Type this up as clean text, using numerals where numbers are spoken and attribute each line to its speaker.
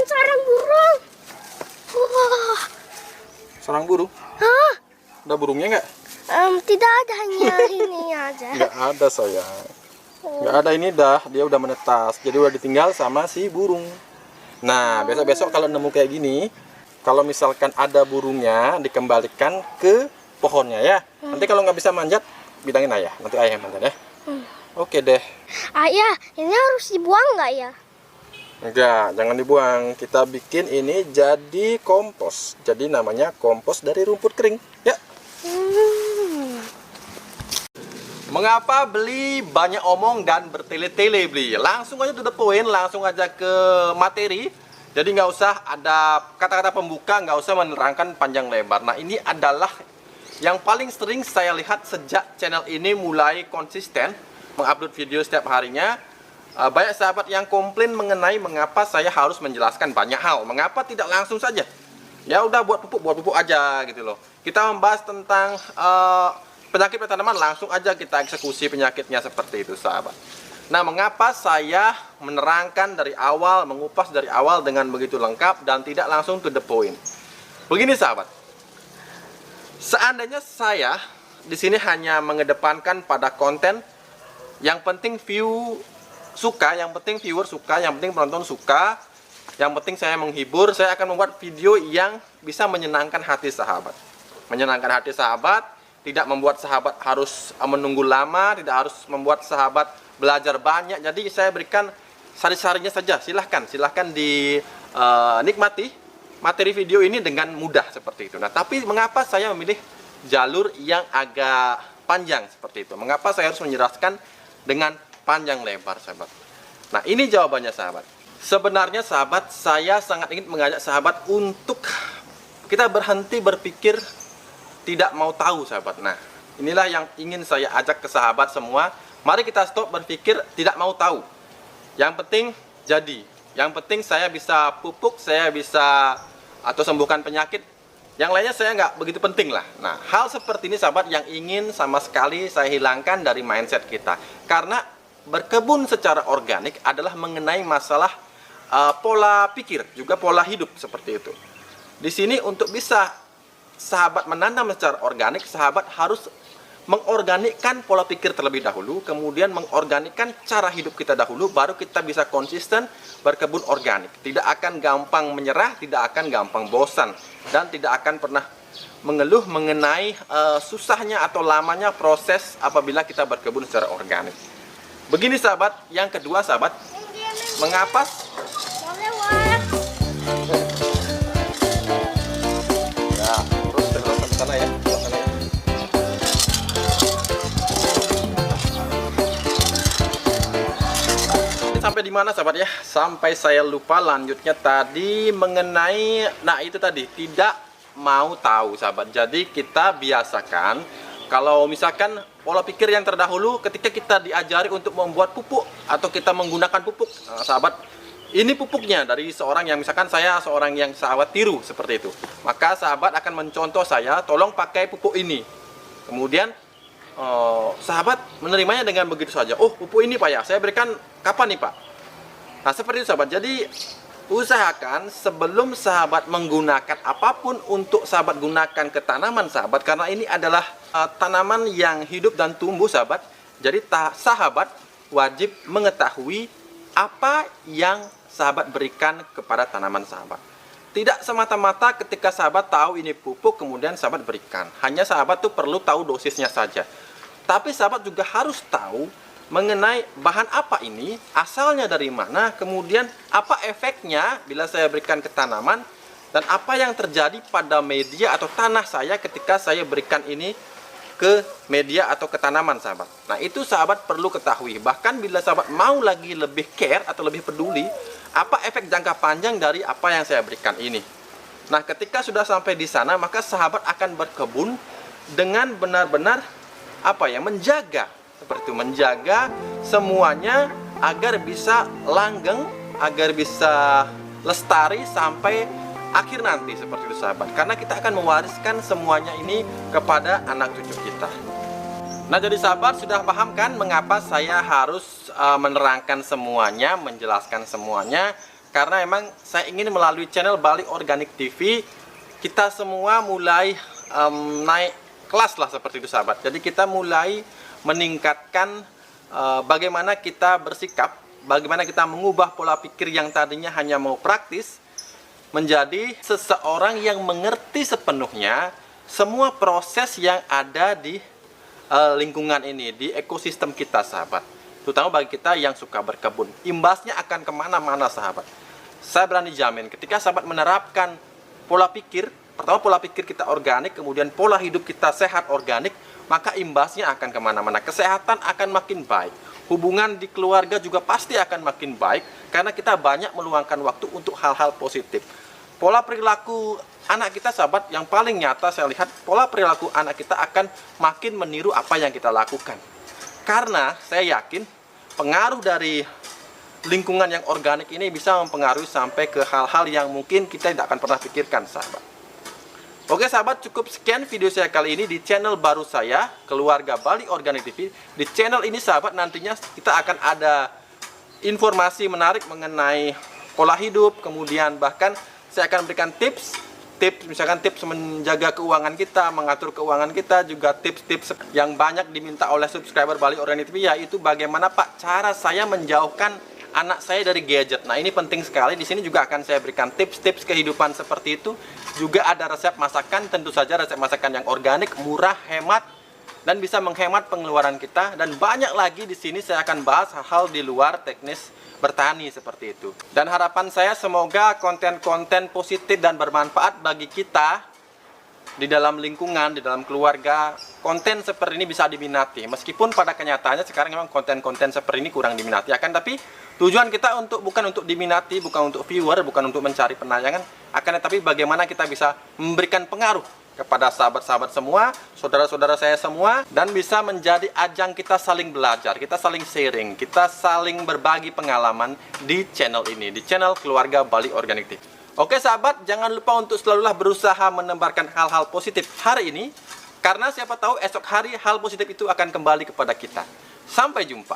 Speaker 1: sarang burung. Wah.
Speaker 2: Sarang burung?
Speaker 1: Hah?
Speaker 2: Ada burungnya nggak?
Speaker 1: Tidak ada, hanya ini aja.
Speaker 2: Nggak ada sayang. Nggak ada, ini dia udah menetas. Jadi udah ditinggal sama si burung. Nah, besok-besok kalau nemu kayak gini, kalau misalkan ada burungnya, dikembalikan ke pohonnya ya. Nanti kalau nggak bisa manjat, bilangin ayah. Nanti ayah yang manjat ya. Oke deh.
Speaker 1: Ayah, ini harus dibuang nggak ya?
Speaker 2: Enggak, jangan dibuang. Kita bikin ini jadi kompos. Jadi namanya kompos dari rumput kering. Ya. Mengapa beli banyak omong dan bertele-tele beli? Langsung aja to the point, langsung aja ke materi. Jadi nggak usah ada kata-kata pembuka, nggak usah menerangkan panjang lebar. Nah, ini adalah yang paling sering saya lihat sejak channel ini mulai konsisten mengupload video setiap harinya. Banyak sahabat yang komplain mengenai mengapa saya harus menjelaskan banyak hal. Mengapa tidak langsung saja? Ya udah buat pupuk aja gitu loh. Kita membahas tentang penyakit tanaman, langsung aja kita eksekusi penyakitnya seperti itu sahabat. Nah, mengapa saya menerangkan dari awal, mengupas dari awal dengan begitu lengkap dan tidak langsung to the point? Begini sahabat. Seandainya saya di sini hanya mengedepankan pada konten yang penting view suka, yang penting viewer suka, yang penting penonton suka, yang penting saya menghibur, saya akan membuat video yang bisa menyenangkan hati sahabat. Menyenangkan hati sahabat, tidak membuat sahabat harus menunggu lama, tidak harus membuat sahabat belajar banyak. Jadi saya berikan sari-sarinya saja. Silahkan dinikmati materi video ini dengan mudah seperti itu. Nah, tapi mengapa saya memilih jalur yang agak panjang seperti itu? Mengapa saya harus menjelaskan dengan panjang lebar sahabat? Nah, ini jawabannya sahabat. Sebenarnya sahabat, saya sangat ingin mengajak sahabat untuk kita berhenti berpikir tidak mau tahu sahabat. Nah, inilah yang ingin saya ajak ke sahabat semua. Mari kita stop berpikir tidak mau tahu. Yang penting jadi. Yang penting saya bisa pupuk, saya bisa atau sembuhkan penyakit. Yang lainnya saya nggak begitu penting lah. Nah, hal seperti ini sahabat yang ingin sama sekali saya hilangkan dari mindset kita. Karena berkebun secara organik adalah mengenai masalah pola pikir, juga pola hidup seperti itu. Di sini untuk bisa sahabat menanam secara organik, sahabat harus mengorganikkan pola pikir terlebih dahulu, kemudian mengorganikkan cara hidup kita dahulu, baru kita bisa konsisten berkebun organik. Tidak akan gampang menyerah, tidak akan gampang bosan, dan tidak akan pernah mengeluh mengenai susahnya atau lamanya proses apabila kita berkebun secara organik. Begini sahabat, yang kedua sahabat, mengapa sana ya, sana ya. Sampai di mana sahabat ya? Sampai saya lupa lanjutnya tadi mengenai, nah itu tadi tidak mau tahu sahabat. Jadi kita biasakan kalau misalkan pola pikir yang terdahulu ketika kita diajari untuk membuat pupuk atau kita menggunakan pupuk, nah, sahabat, ini pupuknya dari seorang yang misalkan saya seorang yang sahabat tiru seperti itu. Maka sahabat akan mencontoh saya, tolong pakai pupuk ini. Kemudian sahabat menerimanya dengan begitu saja. Oh, pupuk ini Pak ya, saya berikan kapan nih Pak? Nah, seperti itu sahabat. Jadi usahakan sebelum sahabat menggunakan apapun untuk sahabat gunakan ke tanaman sahabat, karena ini adalah tanaman yang hidup dan tumbuh sahabat. Jadi sahabat wajib mengetahui apa yang sahabat berikan kepada tanaman sahabat. Tidak semata-mata ketika sahabat tahu ini pupuk kemudian sahabat berikan. Hanya sahabat tuh perlu tahu dosisnya saja. Tapi sahabat juga harus tahu mengenai bahan apa ini, asalnya dari mana, kemudian apa efeknya bila saya berikan ke tanaman, dan apa yang terjadi pada media atau tanah saya ketika saya berikan ini ke media atau ke tanaman sahabat. Nah, itu sahabat perlu ketahui. Bahkan bila sahabat mau lagi lebih care atau lebih peduli, apa efek jangka panjang dari apa yang saya berikan ini. Nah, ketika sudah sampai di sana, maka sahabat akan berkebun dengan benar-benar menjaga, seperti itu, menjaga semuanya agar bisa langgeng, agar bisa lestari sampai akhir nanti seperti itu sahabat. Karena kita akan mewariskan semuanya ini kepada anak cucu kita. Nah, jadi sahabat sudah paham kan mengapa saya harus menerangkan semuanya, menjelaskan semuanya. karena memang saya ingin melalui channel Bali Organic TV kita semua mulai naik kelas lah seperti itu sahabat. Jadi kita mulai meningkatkan bagaimana kita bersikap, bagaimana kita mengubah pola pikir yang tadinya hanya mau praktis menjadi seseorang yang mengerti sepenuhnya semua proses yang ada di lingkungan ini, di ekosistem kita sahabat. Terutama bagi kita yang suka berkebun, imbasnya akan kemana-mana sahabat. Saya berani jamin ketika sahabat menerapkan pola pikir, pertama pola pikir kita organik, kemudian pola hidup kita sehat organik, maka imbasnya akan kemana-mana. Kesehatan akan makin baik, hubungan di keluarga juga pasti akan makin baik, karena kita banyak meluangkan waktu untuk hal-hal positif. Pola perilaku anak kita sahabat, yang paling nyata saya lihat, pola perilaku anak kita akan makin meniru apa yang kita lakukan. Karena saya yakin pengaruh dari lingkungan yang organik ini bisa mempengaruhi sampai ke hal-hal yang mungkin kita tidak akan pernah pikirkan sahabat. Oke sahabat, cukup sekian video saya kali ini di channel baru saya, Keluarga Bali Organic TV. Di channel ini sahabat nantinya kita akan ada informasi menarik mengenai pola hidup, kemudian bahkan saya akan berikan tips, misalkan tips menjaga keuangan kita, mengatur keuangan kita, juga tips-tips yang banyak diminta oleh subscriber Bali Organic TV, yaitu bagaimana Pak cara saya menjauhkan anak saya dari gadget. Nah, ini penting sekali. Di sini juga akan saya berikan tips-tips kehidupan seperti itu. Juga ada resep masakan, tentu saja resep masakan yang organik, murah, hemat, dan bisa menghemat pengeluaran kita. Dan banyak lagi di sini saya akan bahas hal-hal di luar teknis bertani seperti itu. Dan harapan saya semoga konten-konten positif dan bermanfaat bagi kita di dalam lingkungan, di dalam keluarga, konten seperti ini bisa diminati. Meskipun pada kenyataannya sekarang memang konten-konten seperti ini kurang diminati, akan tapi tujuan kita bukan untuk diminati, bukan untuk viewer, bukan untuk mencari penayangan, akan tetapi bagaimana kita bisa memberikan pengaruh kepada sahabat-sahabat semua, saudara-saudara saya semua, dan bisa menjadi ajang kita saling belajar, kita saling sharing, kita saling berbagi pengalaman di channel ini, di channel Keluarga Bali Organic TV. Oke sahabat, jangan lupa untuk selalulah berusaha menebarkan hal-hal positif hari ini, karena siapa tahu esok hari hal positif itu akan kembali kepada kita. Sampai jumpa.